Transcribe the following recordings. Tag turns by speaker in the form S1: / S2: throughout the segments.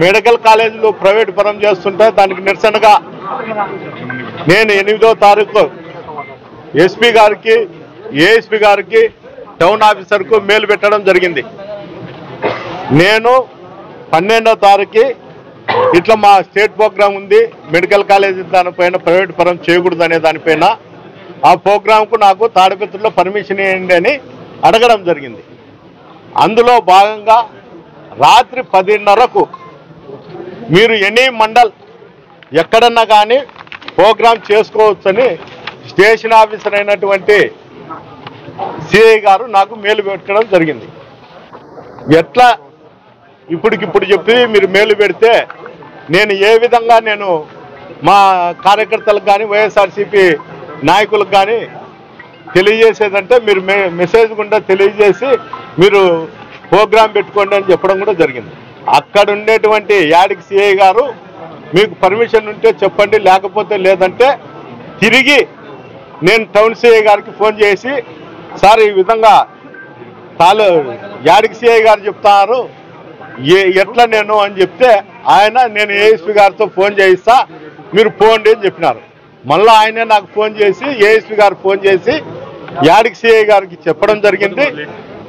S1: Medical కాలేజీలు private పరం చేస్తుంటే దానికి నిరసనగా నేను 8వ తారీఖు ఎస్పీ గారికి ఏఎస్పీ గారికి టౌన్ ఆఫీసర్కు మెయిల్ పెట్టడం జరిగింది. నేను 12వ తారీఖు ఇట్లా మా స్టేట్ ప్రోగ్రామ్ ఉంది, మెడికల్ కాలేజీ దానిపైన ప్రైవేట్ పరం చేయకూడదు అనే దానిపైన ఆ ప్రోగ్రాంకు నాకు తాడిపత్రిలో పర్మిషన్ ఇవ్వండి అని అడగడం జరిగింది. అందులో భాగంగా రాత్రి 10:30కు మీరు ఎనీ మండల్ ఎక్కడన్నా కానీ ప్రోగ్రాం చేసుకోవచ్చని స్టేషన్ ఆఫీసర్ అయినటువంటి సిఐ గారు నాకు మెయిల్ పెట్టడం జరిగింది. ఎట్లా ఇప్పటికిప్పుడు చెప్పి మీరు మెయిల్ పెడితే నేను ఏ విధంగా నేను మా కార్యకర్తలకు కానీ వైఎస్ఆర్సీపీ నాయకులకు కానీ తెలియజేసేదంటే మీరు మెసేజ్ గుండా తెలియజేసి మీరు ప్రోగ్రాం పెట్టుకోండి అని చెప్పడం కూడా జరిగింది. అక్కడ ఉండేటువంటి యాడికి సిఐ గారు మీకు పర్మిషన్ ఉంటే చెప్పండి, లేకపోతే లేదంటే తిరిగి నేను టౌన్ సిఐ గారికి ఫోన్ చేసి సార్ ఈ విధంగా యాడికి సిఐ గారు చెప్తున్నారు ఎట్లా నేను అని చెప్తే ఆయన నేను ఏఎస్పీ గారితో ఫోన్ చేయిస్తా మీరు పోండి అని చెప్పినారు. మళ్ళీ ఆయనే నాకు ఫోన్ చేసి ఏఎస్పీ గారు ఫోన్ చేసి యాడికి సిఐ గారికి చెప్పడం జరిగింది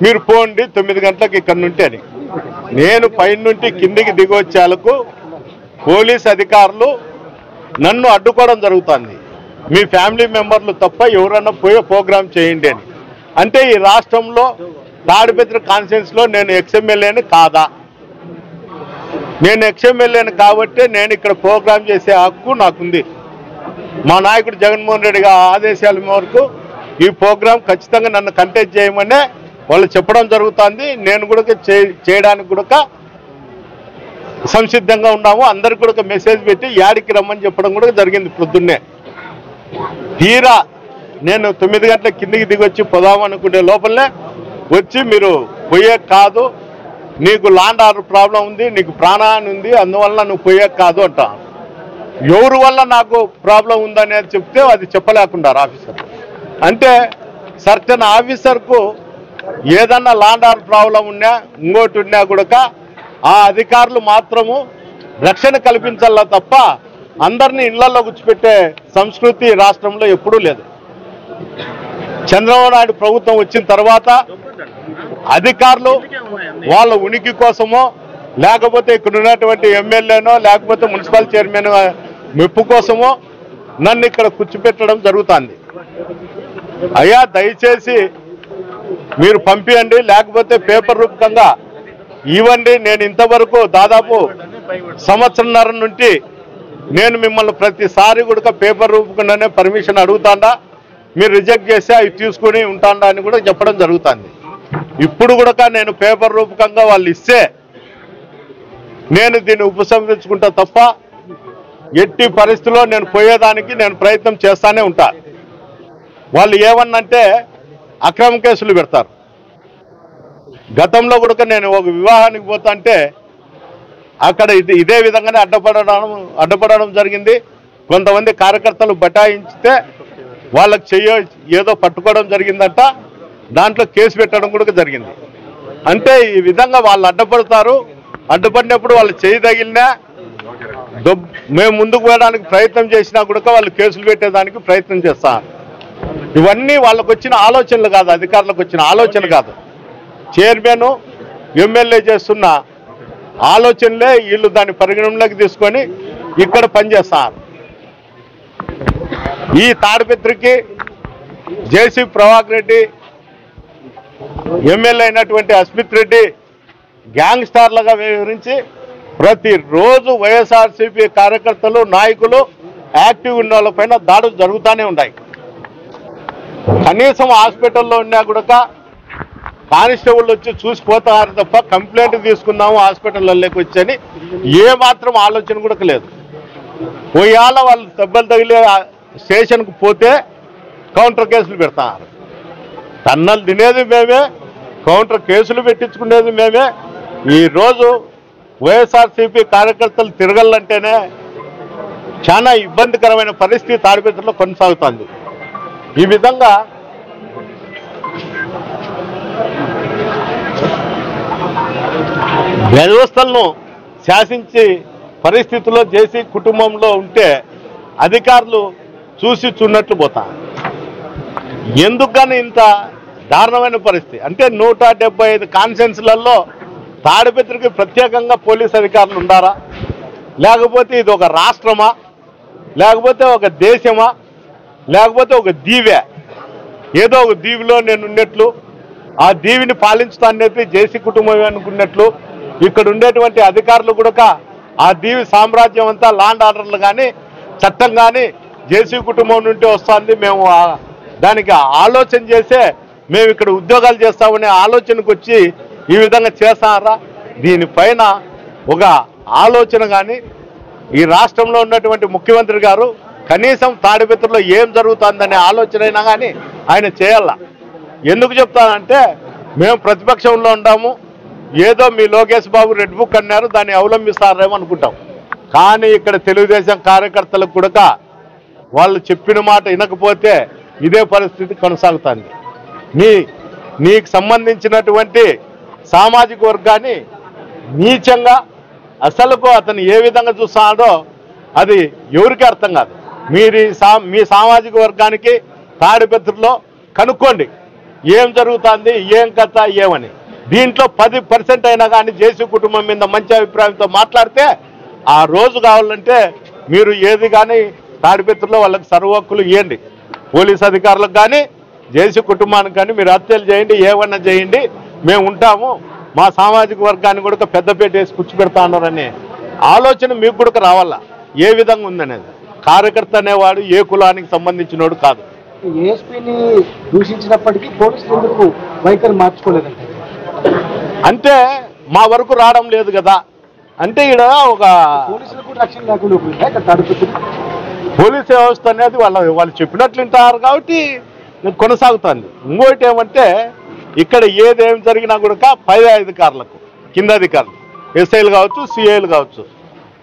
S1: మీరు పోండి 9 గంటలకు ఇక్కడ నుండి అని. నేను పైన నుండి కిందికి దిగొచ్చేలకు పోలీస్ అధికారులు నన్ను అడ్డుకోవడం జరుగుతుంది. మీ ఫ్యామిలీ మెంబర్లు తప్ప ఎవరన్నా పోయే ప్రోగ్రాం చేయండి అని. అంటే ఈ రాష్ట్రంలో తాడిపత్రి కాన్స్టిట్యున్సీలో నేను ఎక్స్ఎమ్మెల్యేని కాదా? నేను ఎక్స్ఎమ్మెల్యేని కాబట్టి నేను ఇక్కడ ప్రోగ్రాం చేసే హక్కు నాకుంది. మా నాయకుడు జగన్మోహన్ రెడ్డి గారి ఆదేశాల మేరకు ఈ ప్రోగ్రాం ఖచ్చితంగా నన్ను కంటెస్ట్ చేయమనే వాళ్ళు చెప్పడం జరుగుతుంది. నేను కూడా చేయడానికి కూడా సంసిద్ధంగా ఉన్నాము. అందరికి కూడా మెసేజ్ పెట్టి యాడికి రమ్మని చెప్పడం కూడా జరిగింది. పొద్దున్నే తీరా నేను 9 గంటల కిందికి దిగొచ్చి పోదామనుకునే లోపలనే వచ్చి మీరు పోయే కాదు, నీకు ల్యాండ్ ఆర్డర్ ప్రాబ్లం ఉంది, నీకు ప్రాణహాని ఉంది, అందువల్ల నువ్వు పోయే కాదు అంట. ఎవరి వల్ల నాకు ప్రాబ్లం ఉందనేది చెప్తే అది చెప్పలేకున్నారు ఆఫీసర్. అంటే సర్టన్ ఆఫీసర్కు ఏదన్నా ల్యాండ్ ఆర్డర్ ప్రాబ్లం ఉన్నా ఇంకోటి ఉన్నా కూడా ఆ అధికారులు మాత్రము రక్షణ కల్పించాల తప్ప అందరినీ ఇళ్లలో కూర్చోపెట్టే సంస్కృతి రాష్ట్రంలో ఎప్పుడూ లేదు. చంద్రబాబు నాయుడు ప్రభుత్వం వచ్చిన తర్వాత అధికారులు వాళ్ళ ఉనికి కోసమో లేకపోతే ఇక్కడ ఉన్నటువంటి ఎమ్మెల్యేనో లేకపోతే మున్సిపల్ చైర్మన్ మెప్పు కోసమో నన్ను ఇక్కడ కూర్చోపెట్టడం జరుగుతుంది. అయ్యా దయచేసి మీరు పంపియండి, లేకపోతే పేపర్ రూపకంగా ఇవ్వండి. నేను ఇంతవరకు దాదాపు 1.5 సంవత్సరాల నుండి నేను మిమ్మల్ని ప్రతిసారి కూడా పేపర్ రూపకంగానే పర్మిషన్ అడుగుతాండా, మీరు రిజెక్ట్ చేస్తే అవి తీసుకుని ఉంటాండా అని కూడా చెప్పడం జరుగుతుంది. ఇప్పుడు కూడా నేను పేపర్ రూపకంగా వాళ్ళు ఇస్తే నేను దీన్ని ఉపసంహరించుకుంటా తప్ప ఎట్టి పరిస్థితుల్లో నేను పోయేదానికి నేను ప్రయత్నం చేస్తానే ఉంటా. వాళ్ళు ఏమన్నంటే అక్రమ కేసులు పెడతారు. గతంలో కూడా నేను ఒక వివాహానికి పోతాంటే అక్కడ ఇదే విధంగానే అడ్డపడడం జరిగింది. కొంతమంది కార్యకర్తలు బటాయించితే వాళ్ళకి ఏదో పట్టుకోవడం జరిగిందంట, దాంట్లో కేసు పెట్టడం కూడా జరిగింది. అంటే ఈ విధంగా వాళ్ళు అడ్డపడతారు. అడ్డుపడినప్పుడు వాళ్ళు చేయి తగిలినా మేము ముందుకు పోయడానికి ప్రయత్నం చేసినా కూడా వాళ్ళు కేసులు పెట్టేదానికి ప్రయత్నం చేస్తారు. ఇవన్నీ వాళ్ళకు వచ్చిన ఆలోచనలు కాదు, అధికారులకు వచ్చిన ఆలోచన కాదు. చైర్మన్ ఎమ్మెల్యే చేస్తున్న ఆలోచనలే వీళ్ళు దాన్ని పరిగణనలోకి తీసుకొని ఇక్కడ పనిచేస్తారు. ఈ తాడిపత్రికి జేసీ ప్రభాకర్ రెడ్డి ఎమ్మెల్యే అయినటువంటి అస్మిత్ రెడ్డి గ్యాంగ్ స్టార్లుగా వ్యవహరించి ప్రతిరోజు వైఎస్ఆర్సీపీ కార్యకర్తలు నాయకులు యాక్టివ్ ఉన్న వాళ్ళపైన దాడులు జరుగుతూనే ఉన్నాయి. కనీసం హాస్పిటల్లో ఉన్నా కూడా కానిస్టేబుల్ వచ్చి చూసిపోతారు తప్ప కంప్లైంట్ తీసుకున్నాము హాస్పిటల్లోకి వచ్చని ఏమాత్రం ఆలోచన కూడా లేదు. పోయాల వాళ్ళు దెబ్బలు తగిలే స్టేషన్కు పోతే కౌంటర్ కేసులు పెడతారు. తన్నలు తినేది మేమే, కౌంటర్ కేసులు పెట్టించుకునేది మేమే. ఈరోజు వైఎస్ఆర్సీపీ కార్యకర్తలు తిరగాలంటేనే చాలా ఇబ్బందికరమైన పరిస్థితి తాడిపత్రిలో కొనసాగుతుంది. ఈ విధంగా వ్యవస్థలను శాసించి పరిస్థితిలో జేసీ కుటుంబంలో ఉంటే అధికారులు చూసి చూన్నట్లు పోతారు. ఎందుకు కానీ ఇంత దారుణమైన పరిస్థితి అంటే 175 కాన్స్టిట్యుయెన్సీలలో తాడిపత్రికి ప్రత్యేకంగా పోలీస్ అధికారులు ఉండారా, లేకపోతే ఇది ఒక రాష్ట్రమా, లేకపోతే ఒక దేశమా, లేకపోతే ఒక దీవే? ఏదో ఒక దీవిలో నేను ఉన్నట్లు, ఆ దీవిని పాలించుతానేది జేసీ కుటుంబం అనుకున్నట్లు ఇక్కడ ఉండేటువంటి అధికారులు కూడా ఆ దీవి సామ్రాజ్యం అంతా లాండ్ ఆర్డర్లు కానీ చట్టం కానీ జేసీ కుటుంబం నుండి వస్తుంది, మేము దానికి ఆలోచన చేసే మేము ఇక్కడ ఉద్యోగాలు చేస్తామనే ఆలోచనకు వచ్చి ఈ విధంగా చేస్తారా? దీనిపైన ఒక ఆలోచన కానీ ఈ రాష్ట్రంలో ఉన్నటువంటి ముఖ్యమంత్రి గారు కనీసం తాడిపత్రిలో ఏం జరుగుతుందనే ఆలోచన అయినా కానీ ఆయన చేయాల. ఎందుకు చెప్తానంటే మేము ప్రతిపక్షంలో ఉన్నాము, ఏదో మీ లోకేష్ బాబు రెడ్ బుక్ అన్నారు దాన్ని అవలంబిస్తారేమో అనుకుంటాం. కానీ ఇక్కడ తెలుగుదేశం కార్యకర్తలకు కూడా వాళ్ళు చెప్పిన మాట వినకపోతే ఇదే పరిస్థితి కొనసాగుతుంది. నీకు సంబంధించినటువంటి సామాజిక వర్గాన్ని నీచంగా అసలుకు అతను ఏ విధంగా చూస్తున్నాడో అది ఎవరికి అర్థం కాదు. మీ సామాజిక వర్గానికి తాడిపత్రిలో కనుక్కోండి ఏం జరుగుతుంది, ఏం కథ, ఏమని. దీంట్లో 10% అయినా కానీ జేసీ కుటుంబం మీద మంచి అభిప్రాయంతో మాట్లాడితే ఆ రోజు కావాలంటే మీరు ఏది కానీ తాడిపత్రిలో వాళ్ళకి సర్వ హక్కులు ఇవ్వండి. పోలీస్ అధికారులకు కానీ జేసీ కుటుంబానికి కానీ మీరు హత్యలు చేయండి, ఏమన్నా చేయండి, మేము ఉంటాము, మా సామాజిక వర్గాన్ని కూడా పెద్దపేట వేసి కూర్చోబెడతా ఉన్నారనే ఆలోచన మీకు కూడా రావాలా. ఏ విధంగా ఉందనేది కార్యకర్త అనేవాడు ఏ కులానికి సంబంధించినోడు కాదు.
S2: ఏఎస్పీని దూషించినప్పటికీ పోలీసులు ఎందుకు వైఖరి మార్చుకోలేదంటే
S1: అంటే మా వరకు రావడం లేదు కదా అంటే ఇక్కడ ఒక
S2: పోలీసులకు రక్షణ లేకుండా
S1: పోలీస్ వ్యవస్థ అనేది వాళ్ళు చెప్పినట్లు వింటారు కాబట్టి కొనసాగుతుంది. ఇంకోటి ఏమంటే ఇక్కడ ఏదేం జరిగినా కూడా పై అధికారులకు కింద అధికారులు ఎస్ఐలు కావచ్చు, సిఐలు కావచ్చు,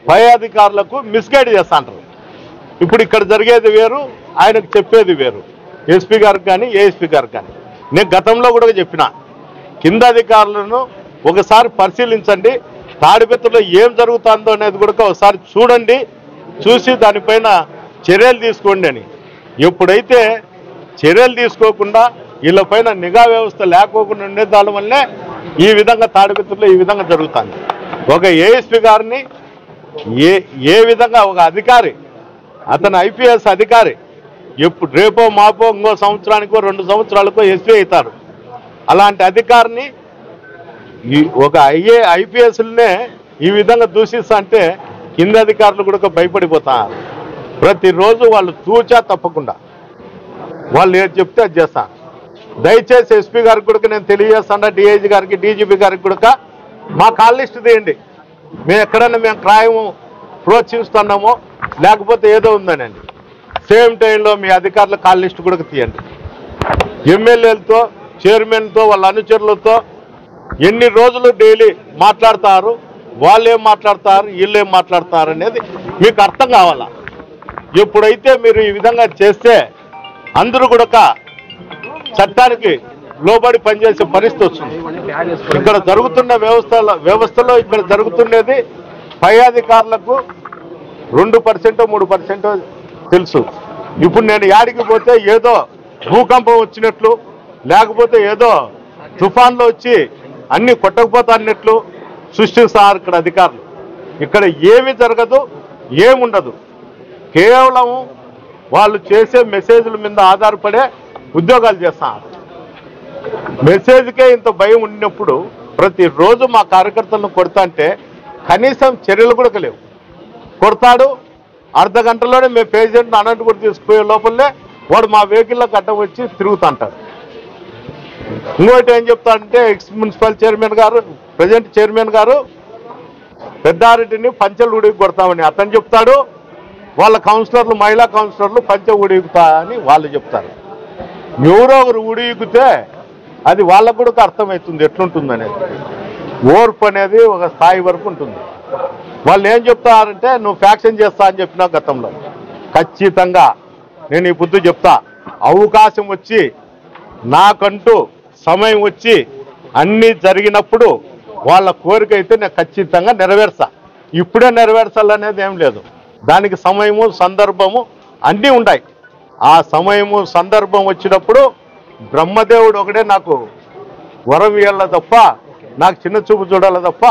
S1: పై అధికారులకు మిస్గైడ్ చేస్తా అంటారు. ఇప్పుడు ఇక్కడ జరిగేది వేరు, ఆయనకు చెప్పేది వేరు. ఎస్పీ గారికి కానీ ఏఎస్పీ గారికి కానీ నేను గతంలో కూడా చెప్పిన కింద అధికారులను ఒకసారి పరిశీలించండి, తాడిపత్రిలో ఏం జరుగుతుందో అనేది కూడా ఒకసారి చూడండి, చూసి దానిపైన చర్యలు తీసుకోండి అని. ఎప్పుడైతే చర్యలు తీసుకోకుండా వీళ్ళపైన నిఘా వ్యవస్థ లేకోకుండా ఉండే దాని వల్లే ఈ విధంగా తాడిపత్రిలో ఈ విధంగా జరుగుతుంది. ఒక ఏఎస్పీ గారిని ఏ విధంగా ఒక అధికారి, అతను ఐపీఎస్ అధికారి, ఎప్పుడు రేపో మాపో ఇంకో సంవత్సరానికో 2 సంవత్సరాలకో ఎస్పీ అవుతాడు. అలాంటి అధికారిని ఒక ఐపీఎస్లనే ఈ విధంగా దూషిస్తా అంటే కింద అధికారులు కూడా భయపడిపోతారు. ప్రతిరోజు వాళ్ళు తూచా తప్పకుండా వాళ్ళు ఏది చెప్తే అది చేస్తాను. దయచేసి ఎస్పీ గారికి కూడా నేను తెలియజేస్తాను, డిఐజీ గారికి, డీజీపీ గారికి కూడా మా కాల్ లిస్ట్ తీయండి. మేము ఎక్కడన్నా మేము క్రైమ్ ప్రోత్సహిస్తున్నామో లేకపోతే ఏదో ఉందనండి. సేమ్ టైంలో మీ అధికారుల కాల్ లిస్ట్ కూడా తీయండి. ఎమ్మెల్యేలతో, చైర్మన్తో, వాళ్ళ అనుచరులతో ఎన్ని రోజులు డైలీ మాట్లాడతారు, వాళ్ళు ఏం మాట్లాడతారు, వీళ్ళు ఏం మాట్లాడతారు అనేది మీకు అర్థం కావాలా. ఎప్పుడైతే మీరు ఈ విధంగా చేస్తే అందరూ కూడా చట్టానికి లోబడి పనిచేసే పరిస్థితి వస్తుంది. ఇక్కడ జరుగుతున్న వ్యవస్థలో ఇక్కడ జరుగుతున్నది పై అధికారులకు 2% 3% తెలుసు. ఇప్పుడు నేను యాడికి పోతే ఏదో భూకంపం వచ్చినట్లు, లేకపోతే ఏదో తుఫాన్లో వచ్చి అన్ని కొట్టకపోతాన్నట్లు సృష్టిస్తారు ఇక్కడ అధికారులు. ఇక్కడ ఏమి జరగదు, ఏముండదు. కేవలం వాళ్ళు చేసే మెసేజ్ల మీద ఆధారపడే ఉద్యోగాలు చేస్తున్నారు. మెసేజ్కే ఇంత భయం ఉన్నప్పుడు ప్రతిరోజు మా కార్యకర్తలను కొడతా అంటే కనీసం చర్యలు కూడా లేవు. కొడతాడు, అర్ధ గంటలోనే మేము పేషెంట్ని అనంతపురం తీసుకుపోయే లోపలనే వాడు మా వెహికల్లోకి అడ్డం వచ్చి తిరుగుతుంటాడు. ఇంకోటి ఏం చెప్తాడంటే ఎక్స్ మున్సిపల్ చైర్మన్ గారు, ప్రజెంట్ చైర్మన్ గారు పెద్దారెడ్డిని పంచెలు ఉడికి కొడతామని అతను చెప్తాడు. వాళ్ళ కౌన్సిలర్లు, మహిళా కౌన్సిలర్లు పంచె ఉడిగుతా అని వాళ్ళు చెప్తారు. ఎవరో ఒకరు ఉడిగితే అది వాళ్ళకు కూడా అర్థమవుతుంది ఎట్లుంటుంది అనేది. ఓర్పు అనేది ఒక స్థాయి వరకు ఉంటుంది. వాళ్ళు ఏం చెప్తారంటే నువ్వు ఫ్యాక్షన్ చేస్తా అని చెప్పినా గతంలో ఖచ్చితంగా నేను ఈ బుద్ధి చెప్తా. అవకాశం వచ్చి నాకంటూ సమయం వచ్చి అన్నీ జరిగినప్పుడు వాళ్ళ కోరిక అయితే నేను ఖచ్చితంగా నెరవేర్చా. ఇప్పుడే నెరవేర్చాలనేది ఏం లేదు. దానికి సమయము సందర్భము అన్నీ ఉన్నాయి. ఆ సమయము సందర్భం వచ్చినప్పుడు బ్రహ్మదేవుడు ఒకడే నాకు వరం ఇవ్వాల తప్ప, నాకు చిన్న చూపు చూడాలి తప్ప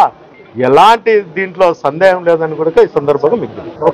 S1: ఎలాంటి దీంట్లో సందేహం లేదని కూడా ఈ సందర్భంగా మీకు